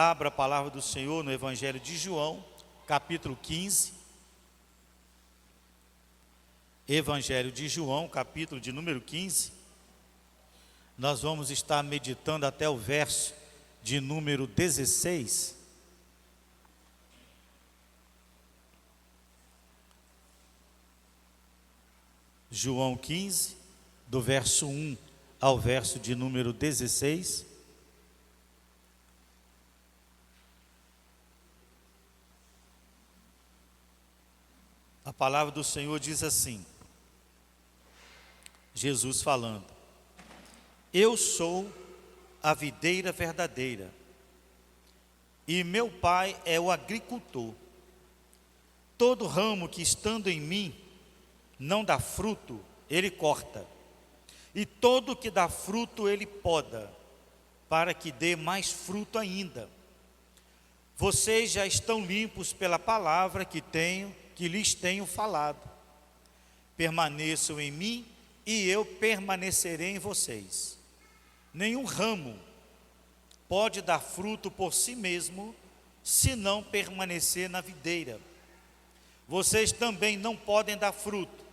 Abra a palavra do Senhor no Evangelho de João, capítulo 15. Evangelho de João, capítulo de número 15. Nós vamos estar meditando até o verso de número 16. João 15, do verso 1 ao verso de número 16. A palavra do Senhor diz assim, Jesus falando: Eu sou a videira verdadeira, e meu Pai é o agricultor. Todo ramo que estando em mim não dá fruto, Ele corta, e todo que dá fruto Ele poda, para que dê mais fruto ainda. Vocês já estão limpos pela palavra que lhes tenho falado. Permaneçam em mim e eu permanecerei em vocês. Nenhum ramo pode dar fruto por si mesmo, se não permanecer na videira. Vocês também não podem dar fruto,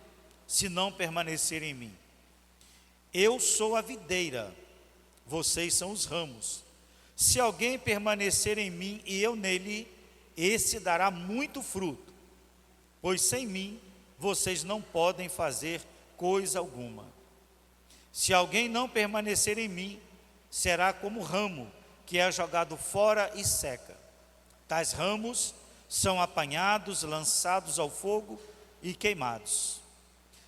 se não permanecerem em mim. Eu sou a videira, vocês são os ramos. Se alguém permanecer em mim e eu nele, esse dará muito fruto, pois sem mim vocês não podem fazer coisa alguma. Se alguém não permanecer em mim, será como ramo que é jogado fora e seca. Tais ramos são apanhados, lançados ao fogo e queimados.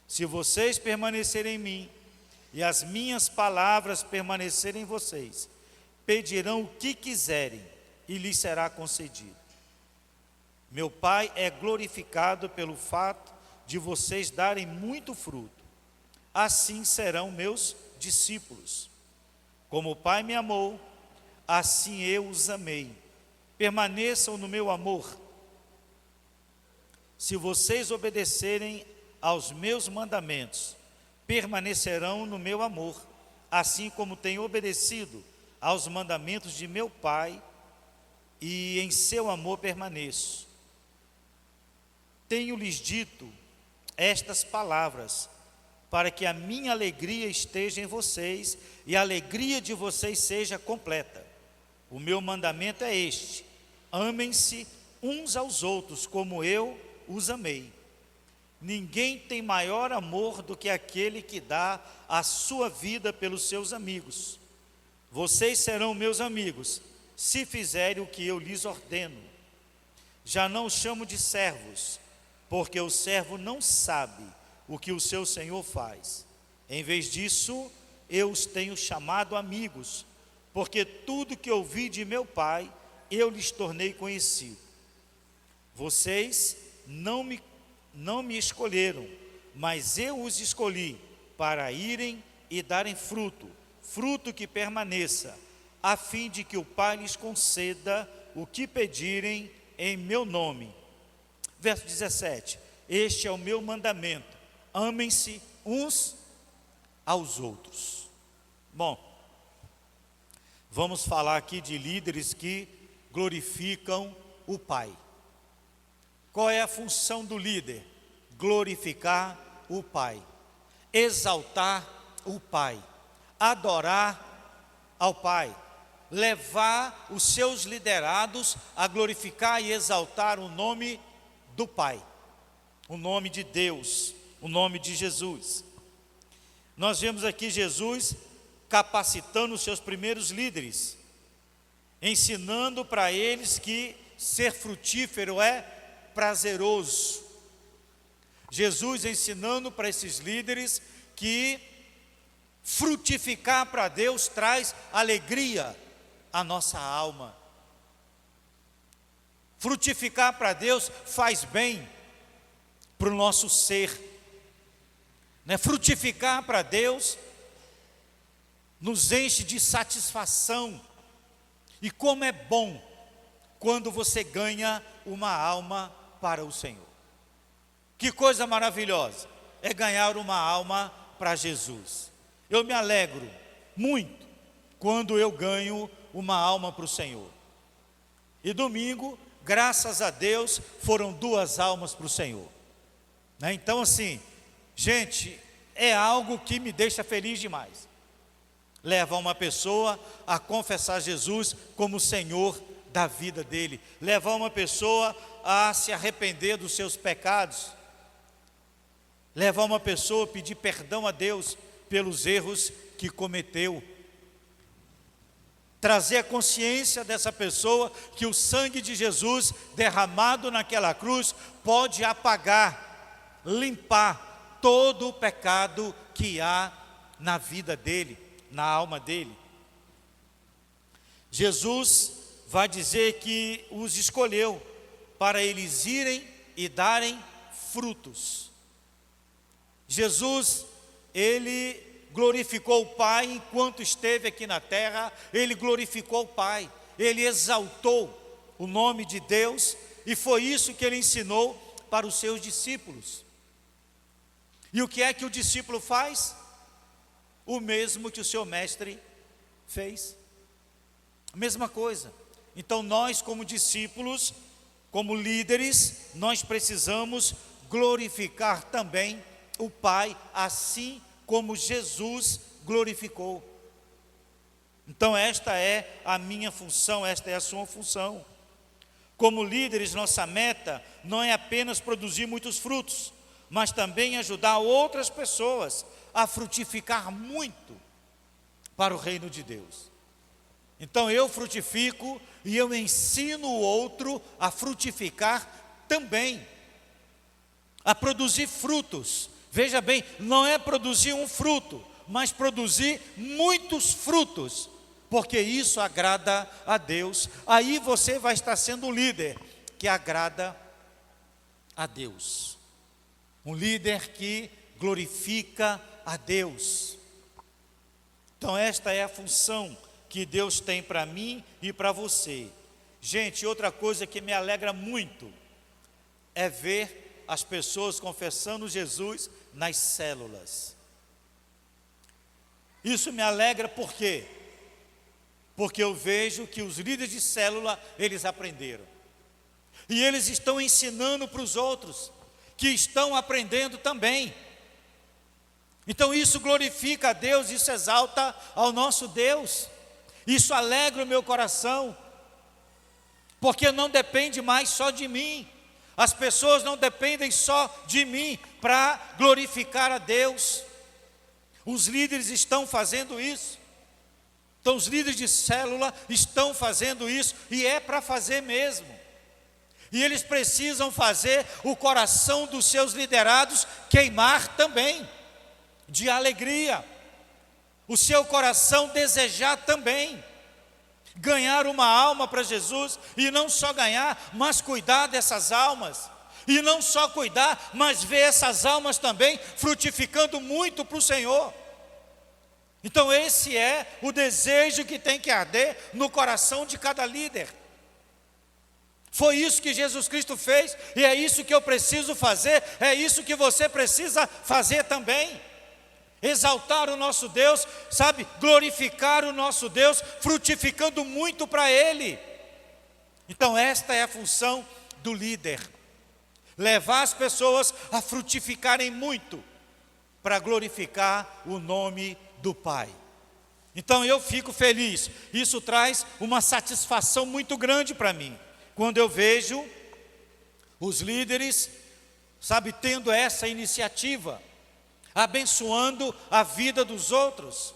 Se vocês permanecerem em mim e as minhas palavras permanecerem em vocês, pedirão o que quiserem e lhes será concedido. Meu Pai é glorificado pelo fato de vocês darem muito fruto. Assim serão meus discípulos. Como o Pai me amou, assim eu os amei. Permaneçam no meu amor. Se vocês obedecerem aos meus mandamentos, permanecerão no meu amor, assim como tenho obedecido aos mandamentos de meu Pai, e em seu amor permaneço. Tenho-lhes dito estas palavras, para que a minha alegria esteja em vocês, e a alegria de vocês seja completa. O meu mandamento é este: amem-se uns aos outros, como eu os amei. Ninguém tem maior amor do que aquele que dá a sua vida pelos seus amigos. Vocês serão meus amigos, se fizerem o que eu lhes ordeno. Já não os chamo de servos, porque o servo não sabe o que o seu senhor faz. Em vez disso, eu os tenho chamado amigos, porque tudo que ouvi de meu Pai, eu lhes tornei conhecido. Vocês não me escolheram, mas eu os escolhi para irem e darem fruto, fruto que permaneça, a fim de que o Pai lhes conceda o que pedirem em meu nome. Verso 17, este é o meu mandamento: amem-se uns aos outros. Bom, vamos falar aqui de líderes que glorificam o Pai. Qual é a função do líder? Glorificar o Pai, exaltar o Pai, adorar ao Pai, levar os seus liderados a glorificar e exaltar o nome do Pai, o nome de Deus, o nome de Jesus. Nós vemos aqui Jesus capacitando os seus primeiros líderes, ensinando para eles que ser frutífero é prazeroso. Jesus ensinando para esses líderes que frutificar para Deus traz alegria à nossa alma. Frutificar para Deus faz bem para o nosso ser, né? Frutificar para Deus nos enche de satisfação. E como é bom quando você ganha uma alma para o Senhor. Que coisa maravilhosa é ganhar uma alma para Jesus. Eu me alegro muito quando eu ganho uma alma para o Senhor. E domingo, graças a Deus, foram 2 almas para o Senhor. Então assim, gente, é algo que me deixa feliz demais. Leva uma pessoa a confessar Jesus como Senhor da vida dele. Levar uma pessoa a se arrepender dos seus pecados. Levar uma pessoa a pedir perdão a Deus pelos erros que cometeu. Trazer a consciência dessa pessoa que o sangue de Jesus derramado naquela cruz pode apagar, limpar todo o pecado que há na vida dele, na alma dele. Jesus vai dizer que os escolheu para eles irem e darem frutos. Jesus, ele glorificou o Pai enquanto esteve aqui na terra. Ele glorificou o Pai, ele exaltou o nome de Deus, e foi isso que ele ensinou para os seus discípulos. E o que é que o discípulo faz? O mesmo que o seu mestre fez, a mesma coisa. Então nós, como discípulos, como líderes, nós precisamos glorificar também o Pai, assim como Jesus glorificou. Então esta é a minha função, esta é a sua função. Como líderes, nossa meta não é apenas produzir muitos frutos, mas também ajudar outras pessoas a frutificar muito para o reino de Deus. Então eu frutifico e eu ensino o outro a frutificar também, a produzir frutos. Veja bem, não é produzir um fruto, mas produzir muitos frutos, porque isso agrada a Deus. Aí você vai estar sendo um líder que agrada a Deus, um líder que glorifica a Deus. Então esta é a função que Deus tem para mim e para você. Gente, outra coisa que me alegra muito é ver as pessoas confessando Jesus nas células. Isso me alegra por quê? Porque eu vejo que os líderes de célula, eles aprenderam. E eles estão ensinando para os outros, que estão aprendendo também. Então isso glorifica a Deus, isso exalta ao nosso Deus. Isso alegra o meu coração, porque não depende mais só de mim. As pessoas não dependem só de mim para glorificar a Deus. Os líderes estão fazendo isso. Então os líderes de célula estão fazendo isso, e é para fazer mesmo. E eles precisam fazer o coração dos seus liderados queimar também, de alegria. O seu coração desejar também ganhar uma alma para Jesus, e não só ganhar, mas cuidar dessas almas, e não só cuidar, mas ver essas almas também frutificando muito para o Senhor. Então esse é o desejo que tem que arder no coração de cada líder. Foi isso que Jesus Cristo fez, e é isso que eu preciso fazer, é isso que você precisa fazer também. Exaltar o nosso Deus, sabe, glorificar o nosso Deus, frutificando muito para Ele. Então esta é a função do líder, levar as pessoas a frutificarem muito, para glorificar o nome do Pai. Então eu fico feliz, isso traz uma satisfação muito grande para mim, quando eu vejo os líderes, sabe, tendo essa iniciativa, abençoando a vida dos outros.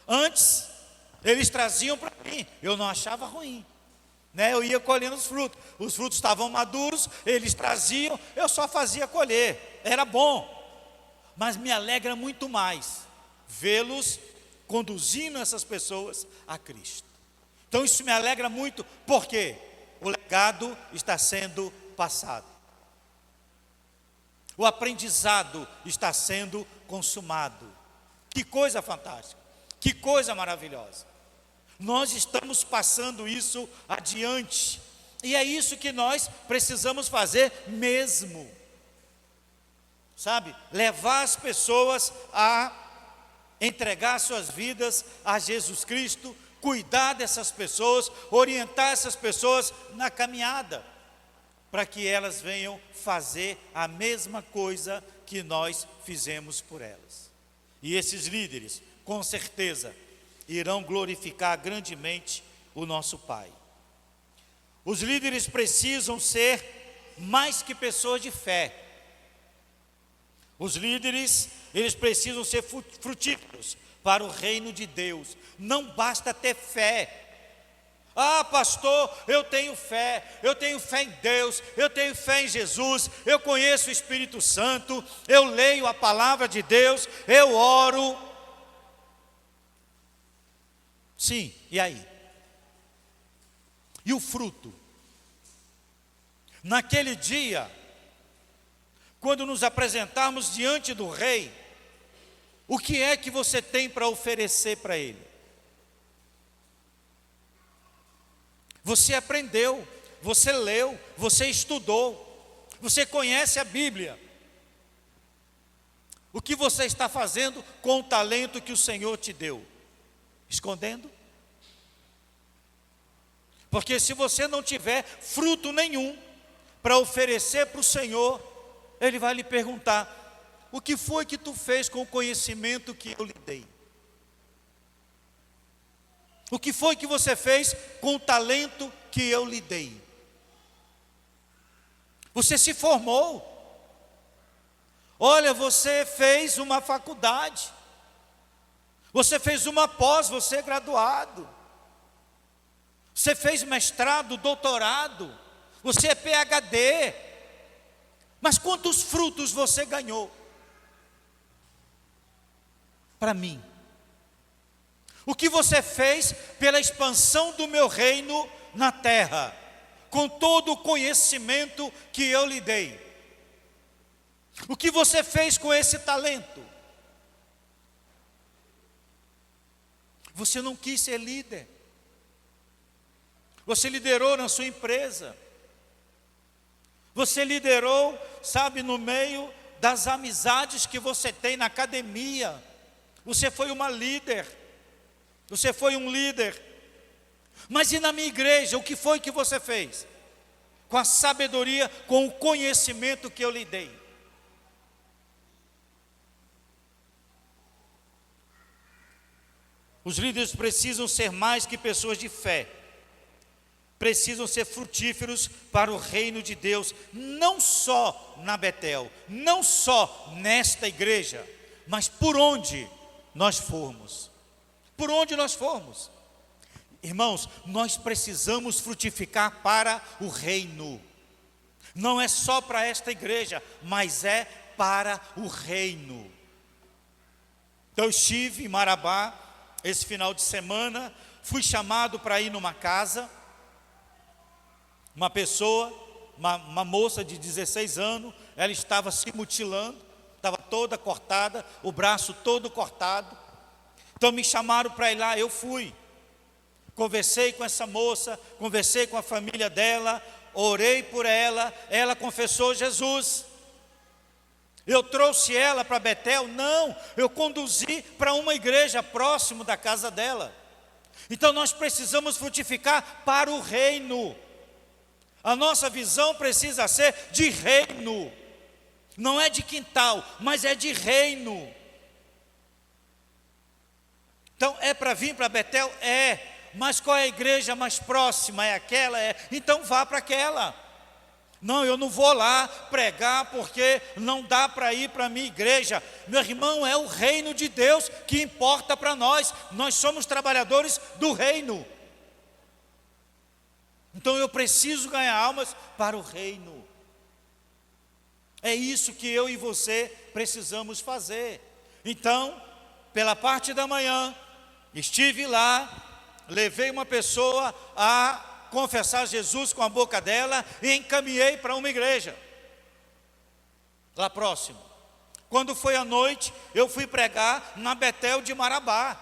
Antes, eles traziam para mim, eu não achava ruim, eu ia colhendo os frutos estavam maduros, eles traziam, eu só fazia colher, era bom, mas me alegra muito mais vê-los conduzindo essas pessoas a Cristo. Então isso me alegra muito, porque o legado está sendo passado. O aprendizado está sendo consumado. Que coisa fantástica, que coisa maravilhosa. Nós estamos passando isso adiante, e é isso que nós precisamos fazer mesmo. Sabe, levar as pessoas a entregar suas vidas a Jesus Cristo, cuidar dessas pessoas, orientar essas pessoas na caminhada, para que elas venham fazer a mesma coisa que nós fizemos por elas. E esses líderes, com certeza, irão glorificar grandemente o nosso Pai. Os líderes precisam ser mais que pessoas de fé. Os líderes, eles precisam ser frutíferos para o reino de Deus. Não basta ter fé. Ah, pastor, eu tenho fé em Deus, eu tenho fé em Jesus, eu conheço o Espírito Santo, eu leio a palavra de Deus, eu oro. Sim, e aí? E o fruto? Naquele dia, quando nos apresentarmos diante do rei, o que é que você tem para oferecer para ele? Você aprendeu, você leu, você estudou, você conhece a Bíblia. O que você está fazendo com o talento que o Senhor te deu? Escondendo? Porque se você não tiver fruto nenhum para oferecer para o Senhor, Ele vai lhe perguntar: o que foi que tu fez com o conhecimento que eu lhe dei? O que foi que você fez com o talento que eu lhe dei? Você se formou. Olha, você fez uma faculdade. Você fez uma pós, você é graduado. Você fez mestrado, doutorado. Você é PhD. Mas quantos frutos você ganhou? Para mim. O que você fez pela expansão do meu reino na terra, com todo o conhecimento que eu lhe dei? O que você fez com esse talento? Você não quis ser líder. Você liderou na sua empresa. Você liderou, sabe, no meio das amizades que você tem na academia. Você foi uma líder. Você foi um líder. Mas e na minha igreja, o que foi que você fez? Com a sabedoria, com o conhecimento que eu lhe dei. Os líderes precisam ser mais que pessoas de fé. Precisam ser frutíferos para o reino de Deus, não só na Betel, não só nesta igreja, mas por onde nós formos. Por onde nós formos. Irmãos, nós precisamos frutificar para o reino. Não é só para esta igreja, mas é para o reino. Então eu estive em Marabá esse final de semana, fui chamado para ir numa casa. Uma pessoa, uma moça de 16 anos, ela estava se mutilando, estava toda cortada, o braço todo cortado. Então me chamaram para ir lá, eu fui. Conversei com essa moça, conversei com a família dela, orei por ela, ela confessou Jesus. Eu trouxe ela para Betel? Não, eu conduzi para uma igreja próximo da casa dela. Então nós precisamos frutificar para o reino. A nossa visão precisa ser de reino. Não é de quintal, mas é de reino. Então, é para vir para Betel? É. Mas qual é a igreja mais próxima? É aquela? É. Então vá para aquela. Não, eu não vou lá pregar porque não dá para ir para a minha igreja. Meu irmão, é o reino de Deus que importa para nós. Nós somos trabalhadores do reino. Então eu preciso ganhar almas para o reino. É isso que eu e você precisamos fazer. Então, pela parte da manhã, estive lá, levei uma pessoa a confessar Jesus com a boca dela e encaminhei para uma igreja lá próximo. Quando foi à noite, eu fui pregar na Betel de Marabá.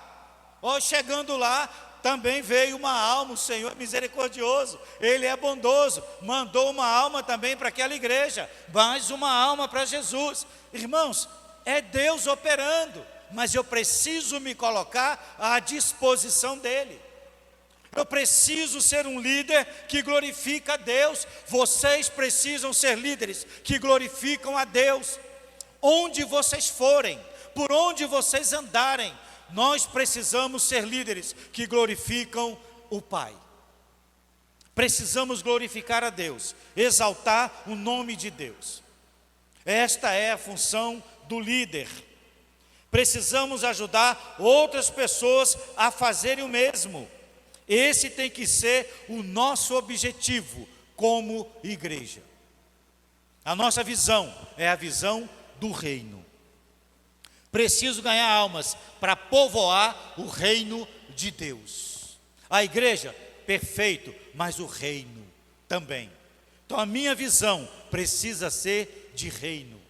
Chegando lá, também veio uma alma. O Senhor é misericordioso, Ele é bondoso, mandou uma alma também para aquela igreja, mais uma alma para Jesus. Irmãos, é Deus operando, mas eu preciso me colocar à disposição dEle. Eu preciso ser um líder que glorifica a Deus. Vocês precisam ser líderes que glorificam a Deus. Onde vocês forem, por onde vocês andarem, nós precisamos ser líderes que glorificam o Pai. Precisamos glorificar a Deus, exaltar o nome de Deus. Esta é a função do líder. Precisamos ajudar outras pessoas a fazerem o mesmo. Esse tem que ser o nosso objetivo como igreja. A nossa visão é a visão do reino. Preciso ganhar almas para povoar o reino de Deus. A igreja, perfeito, mas o reino também. Então a minha visão precisa ser de reino.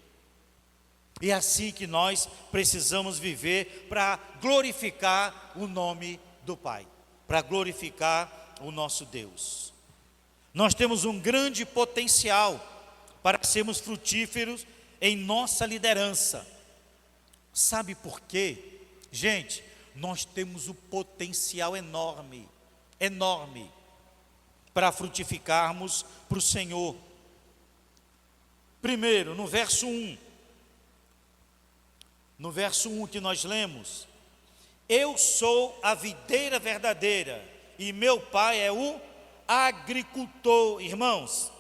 E é assim que nós precisamos viver para glorificar o nome do Pai, para glorificar o nosso Deus. Nós temos um grande potencial para sermos frutíferos em nossa liderança. Sabe por quê? Gente, nós temos um potencial enorme, enorme, para frutificarmos para o Senhor. Primeiro, no verso 1. No verso 1 que nós lemos: eu sou a videira verdadeira e meu pai é o agricultor. Irmãos,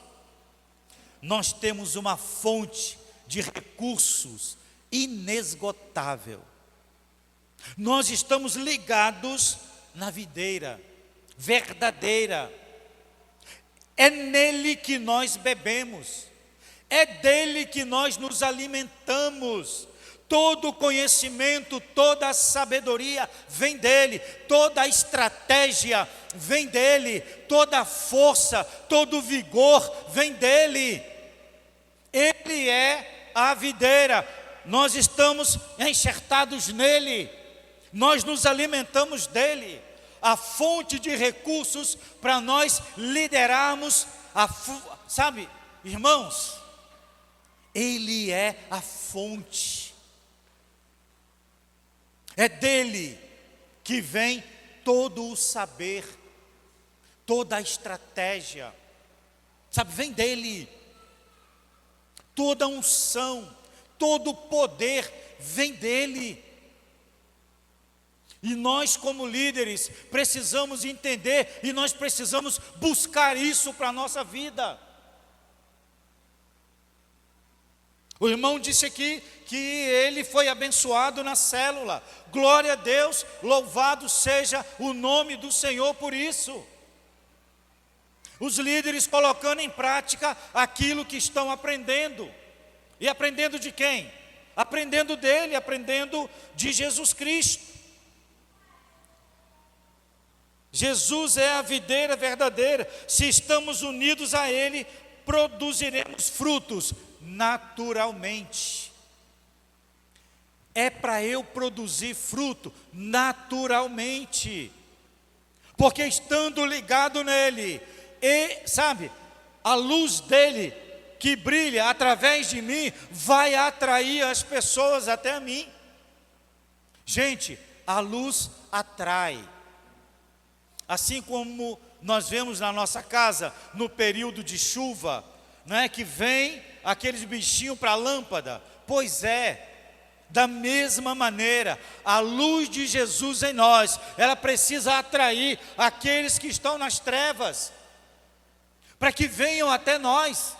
nós temos uma fonte de recursos inesgotável. Nós estamos ligados na videira verdadeira. É nele que nós bebemos, é dele que nós nos alimentamos. Todo conhecimento, toda a sabedoria vem dele, toda a estratégia vem dele, toda a força, todo o vigor vem dele. Ele é a videira, nós estamos enxertados nele, nós nos alimentamos dele, a fonte de recursos para nós liderarmos, sabe, irmãos, ele é a fonte. É dele que vem todo o saber, toda a estratégia, sabe, vem dele. Toda a unção, todo o poder vem dele. E nós como líderes precisamos entender e nós precisamos buscar isso para a nossa vida. O irmão disse aqui que ele foi abençoado na célula. Glória a Deus, louvado seja o nome do Senhor por isso. Os líderes colocando em prática aquilo que estão aprendendo. E aprendendo de quem? Aprendendo dele, aprendendo de Jesus Cristo. Jesus é a videira verdadeira. Se estamos unidos a ele, produziremos frutos naturalmente. É para eu produzir fruto naturalmente, porque estando ligado nele, e sabe, a luz dele que brilha através de mim, vai atrair as pessoas até a mim. Gente, a luz atrai, assim como nós vemos na nossa casa, no período de chuva, não é que vem aqueles bichinhos para a lâmpada? Pois é, da mesma maneira, a luz de Jesus em nós, ela precisa atrair aqueles que estão nas trevas, para que venham até nós,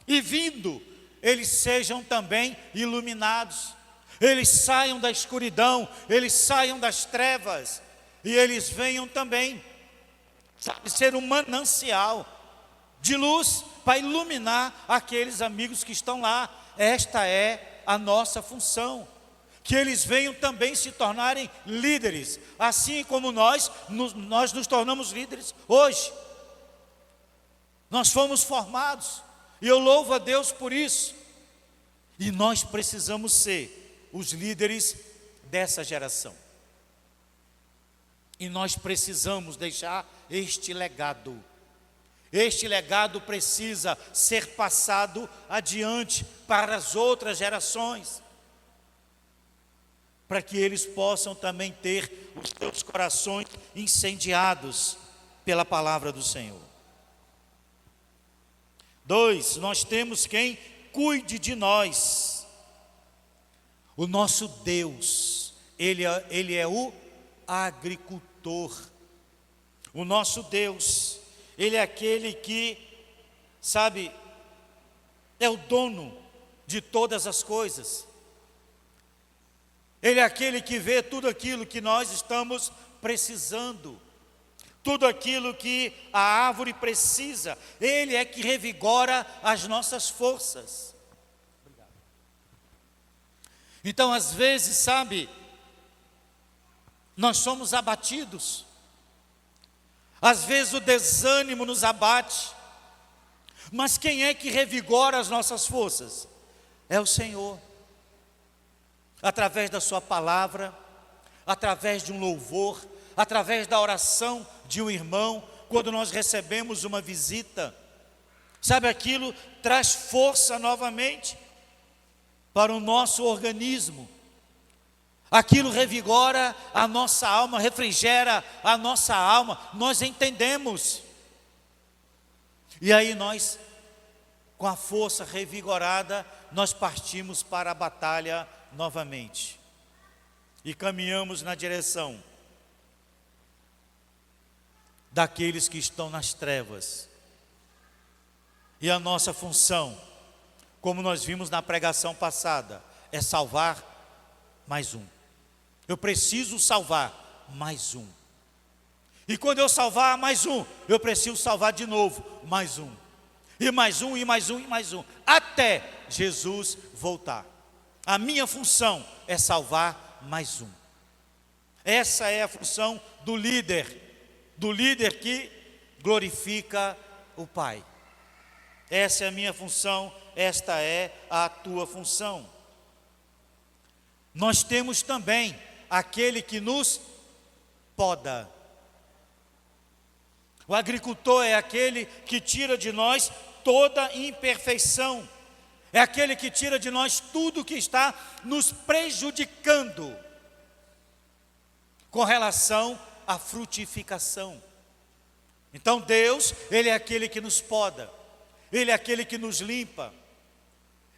e vindo, eles sejam também iluminados, eles saiam da escuridão, eles saiam das trevas, e eles venham também, sabe, ser um manancial de luz, para iluminar aqueles amigos que estão lá. Esta é a nossa função, que eles venham também se tornarem líderes, assim como nós nos tornamos líderes hoje. Nós fomos formados, e eu louvo a Deus por isso, e nós precisamos ser os líderes dessa geração, e nós precisamos deixar este legado. Este legado precisa ser passado adiante para as outras gerações. para que eles possam também ter os seus corações incendiados pela palavra do Senhor. 2, nós temos quem cuide de nós. O nosso Deus, Ele é o agricultor. O nosso Deus, Ele é aquele que, sabe, é o dono de todas as coisas. Ele é aquele que vê tudo aquilo que nós estamos precisando, tudo aquilo que a árvore precisa. Ele é que revigora as nossas forças. Então, às vezes, sabe, nós somos abatidos. Às vezes o desânimo nos abate. Mas quem é que revigora as nossas forças? É o Senhor. Através da sua palavra, através de um louvor, através da oração de um irmão, quando nós recebemos uma visita, sabe, aquilo traz força novamente para o nosso organismo, aquilo revigora a nossa alma, refrigera a nossa alma, nós entendemos, e aí nós, com a força revigorada, nós partimos para a batalha novamente, e caminhamos na direção daqueles que estão nas trevas. E a nossa função, como nós vimos na pregação passada, é salvar mais um. Eu preciso salvar mais um. E quando eu salvar mais um, eu preciso salvar de novo mais um. E mais um, e mais um, e mais um. Até Jesus voltar. A minha função é salvar mais um. Essa é a função do líder que glorifica o Pai. Essa é a minha função, esta é a tua função. Nós temos também aquele que nos poda. O agricultor é aquele que tira de nós toda imperfeição. É aquele que tira de nós tudo que está nos prejudicando com relação à frutificação. Então Deus, Ele é aquele que nos poda, Ele é aquele que nos limpa,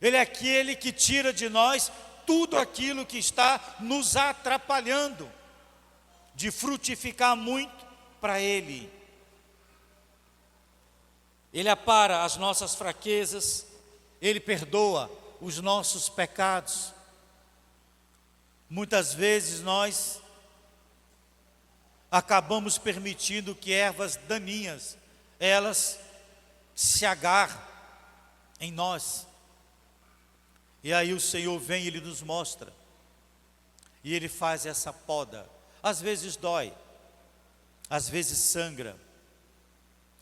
Ele é aquele que tira de nós tudo aquilo que está nos atrapalhando de frutificar muito para Ele. Ele apara as nossas fraquezas, Ele perdoa os nossos pecados. Muitas vezes nós acabamos permitindo que ervas daninhas, elas se agarram em nós. E aí o Senhor vem e Ele nos mostra. E Ele faz essa poda. Às vezes dói, às vezes sangra,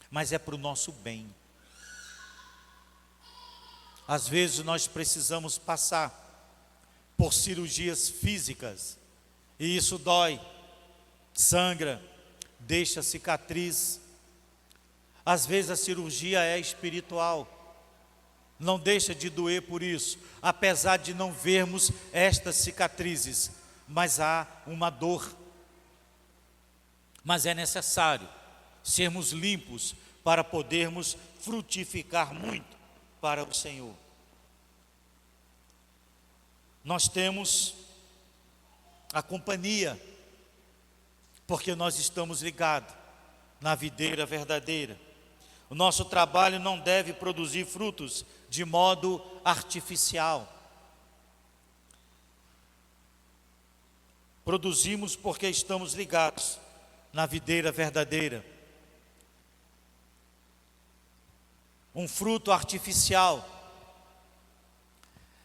mas é para o nosso bem. Às vezes nós precisamos passar por cirurgias físicas, e isso dói, sangra, deixa cicatriz. Às vezes a cirurgia é espiritual, não deixa de doer por isso, apesar de não vermos estas cicatrizes, mas há uma dor. Mas é necessário sermos limpos para podermos frutificar muito para o Senhor. Nós temos a companhia, porque nós estamos ligados na videira verdadeira. O nosso trabalho não deve produzir frutos de modo artificial. Produzimos porque estamos ligados na videira verdadeira. Um fruto artificial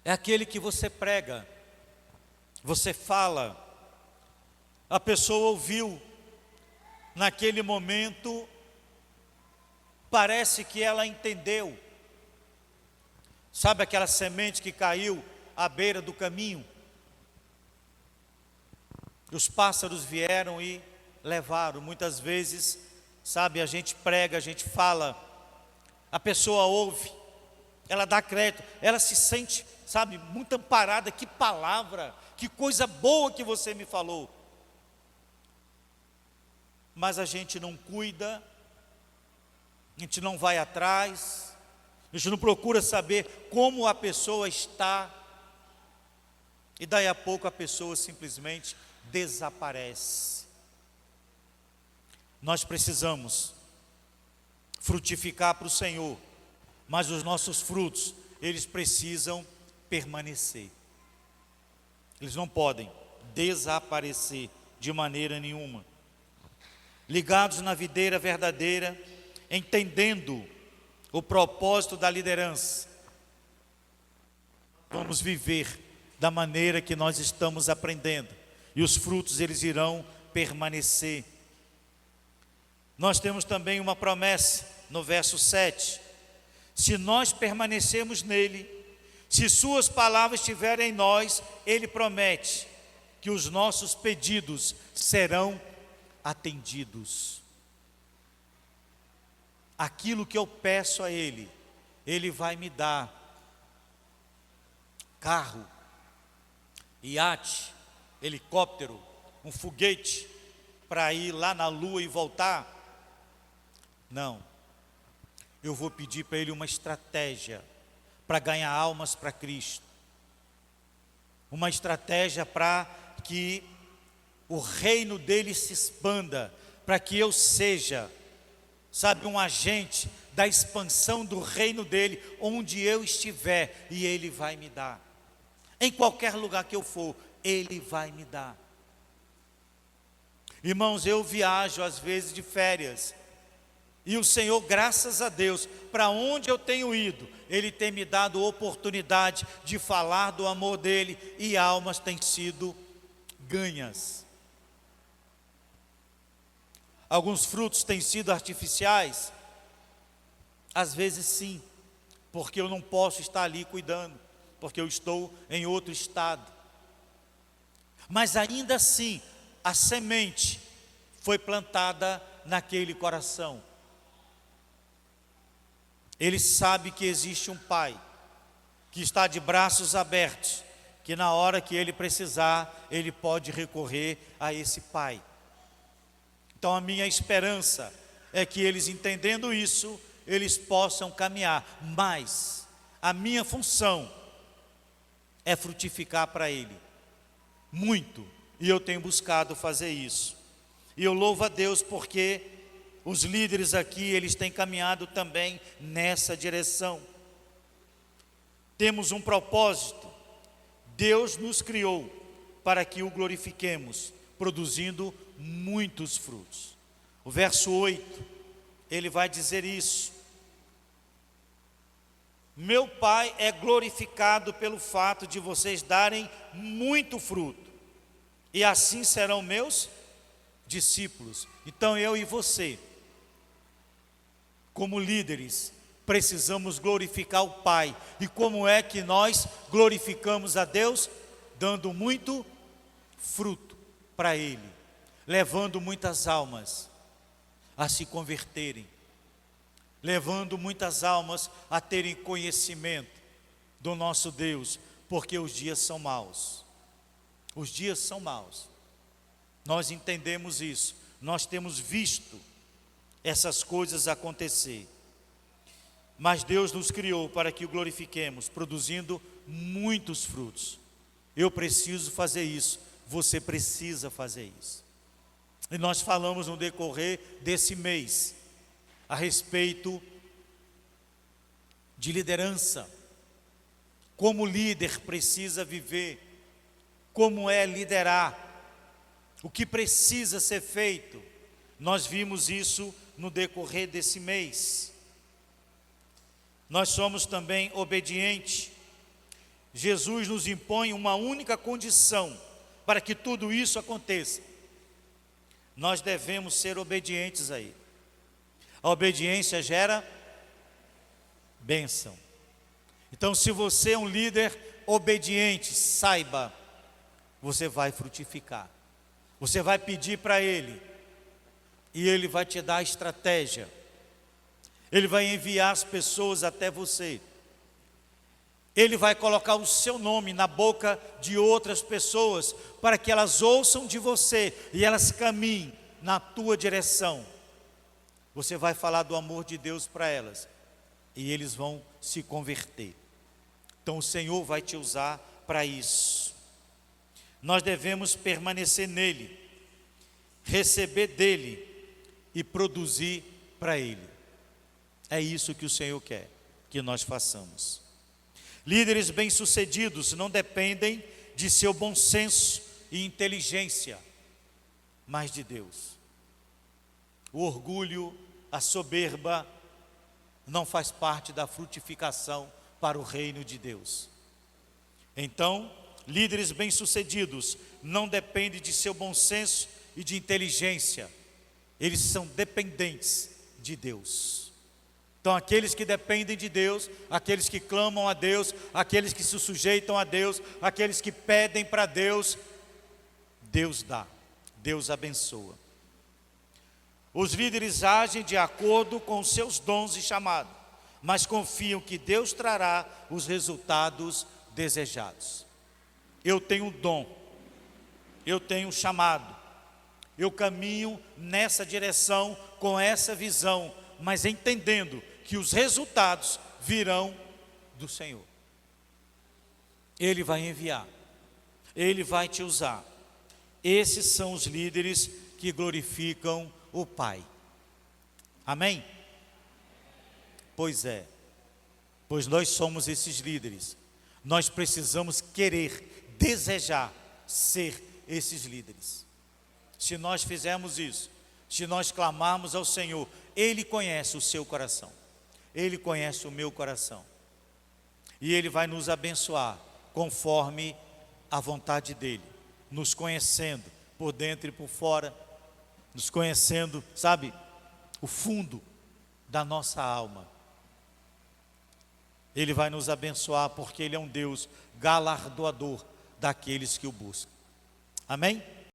é aquele que você prega, você fala, a pessoa ouviu, naquele momento, parece que ela entendeu. Sabe aquela semente que caiu à beira do caminho? Os pássaros vieram e levaram. Muitas vezes, sabe, a gente prega, a gente fala, a pessoa ouve, ela dá crédito, ela se sente, sabe, muito amparada. Que palavra, que coisa boa que você me falou. Mas a gente não cuida, a gente não vai atrás, a gente não procura saber como a pessoa está, e daí a pouco a pessoa simplesmente desaparece. Nós precisamos frutificar para o Senhor, mas os nossos frutos, eles precisam permanecer. Eles não podem desaparecer de maneira nenhuma. Ligados na videira verdadeira, entendendo o propósito da liderança, vamos viver da maneira que nós estamos aprendendo, e os frutos eles irão permanecer. Nós temos também uma promessa no verso 7, se nós permanecermos nele, se suas palavras estiverem em nós, ele promete que os nossos pedidos serão atendidos. Aquilo que eu peço a ele, ele vai me dar. Carro, iate, helicóptero, um foguete para ir lá na lua e voltar? Não. Eu vou pedir para ele uma estratégia para ganhar almas para Cristo. Uma estratégia para que o reino dele se expanda, para que eu seja, sabe, um agente da expansão do reino dele, onde eu estiver, e ele vai me dar. Em qualquer lugar que eu for, ele vai me dar. Irmãos, eu viajo às vezes de férias, e o Senhor, graças a Deus, para onde eu tenho ido, ele tem me dado oportunidade de falar do amor dele, e almas têm sido ganhas. Alguns frutos têm sido artificiais? Às vezes sim, porque eu não posso estar ali cuidando, porque eu estou em outro estado. Mas ainda assim, a semente foi plantada naquele coração. Ele sabe que existe um pai, que está de braços abertos, que na hora que ele precisar, ele pode recorrer a esse pai. Então a minha esperança é que eles, entendendo isso, eles possam caminhar, mas a minha função é frutificar para ele, muito, e eu tenho buscado fazer isso, e eu louvo a Deus porque os líderes aqui, eles têm caminhado também nessa direção. Temos um propósito, Deus nos criou para que o glorifiquemos, produzindo muitos frutos. O verso 8, ele vai dizer isso: meu Pai é glorificado pelo fato de vocês darem muito fruto, e assim serão meus discípulos. Então eu e você, como líderes, precisamos glorificar o Pai. E como é que nós glorificamos a Deus? Dando muito fruto para Ele, levando muitas almas a se converterem, levando muitas almas a terem conhecimento do nosso Deus, porque os dias são maus. Os dias são maus. Nós entendemos isso, nós temos visto essas coisas acontecer. Mas Deus nos criou para que o glorifiquemos, produzindo muitos frutos. Eu preciso fazer isso, você precisa fazer isso. E nós falamos no decorrer desse mês a respeito de liderança, como o líder precisa viver, como é liderar, o que precisa ser feito. Nós vimos isso no decorrer desse mês. Nós somos também obedientes. Jesus nos impõe uma única condição para que tudo isso aconteça: nós devemos ser obedientes a Ele. A obediência gera bênção. Então, se você é um líder obediente, saiba, você vai frutificar. Você vai pedir para Ele, e Ele vai te dar a estratégia. Ele vai enviar as pessoas até você. Ele vai colocar o seu nome na boca de outras pessoas, para que elas ouçam de você e elas caminhem na tua direção. Você vai falar do amor de Deus para elas, e eles vão se converter. Então o Senhor vai te usar para isso. Nós devemos permanecer nele, receber dele e produzir para ele. É isso que o Senhor quer que nós façamos. Líderes bem-sucedidos não dependem de seu bom senso e inteligência, mas de Deus. O orgulho, a soberba não faz parte da frutificação para o reino de Deus. Então, líderes bem-sucedidos não dependem de seu bom senso e de inteligência. Eles são dependentes de Deus. Então, aqueles que dependem de Deus, aqueles que clamam a Deus, aqueles que se sujeitam a Deus, aqueles que pedem para Deus, Deus dá, Deus abençoa. Os líderes agem de acordo com os seus dons e chamado, mas confiam que Deus trará os resultados desejados. Eu tenho um dom, eu tenho um chamado, eu caminho nessa direção, com essa visão, mas entendendo que os resultados virão do Senhor. Ele vai enviar, Ele vai te usar. Esses são os líderes que glorificam o Pai. Amém? Pois é, pois nós somos esses líderes. Nós precisamos querer, desejar ser esses líderes. Se nós fizermos isso, se nós clamarmos ao Senhor, Ele conhece o seu coração, Ele conhece o meu coração, e Ele vai nos abençoar conforme a vontade dEle, nos conhecendo por dentro e por fora, nos conhecendo, sabe, o fundo da nossa alma. Ele vai nos abençoar porque Ele é um Deus galardoador daqueles que o buscam. Amém?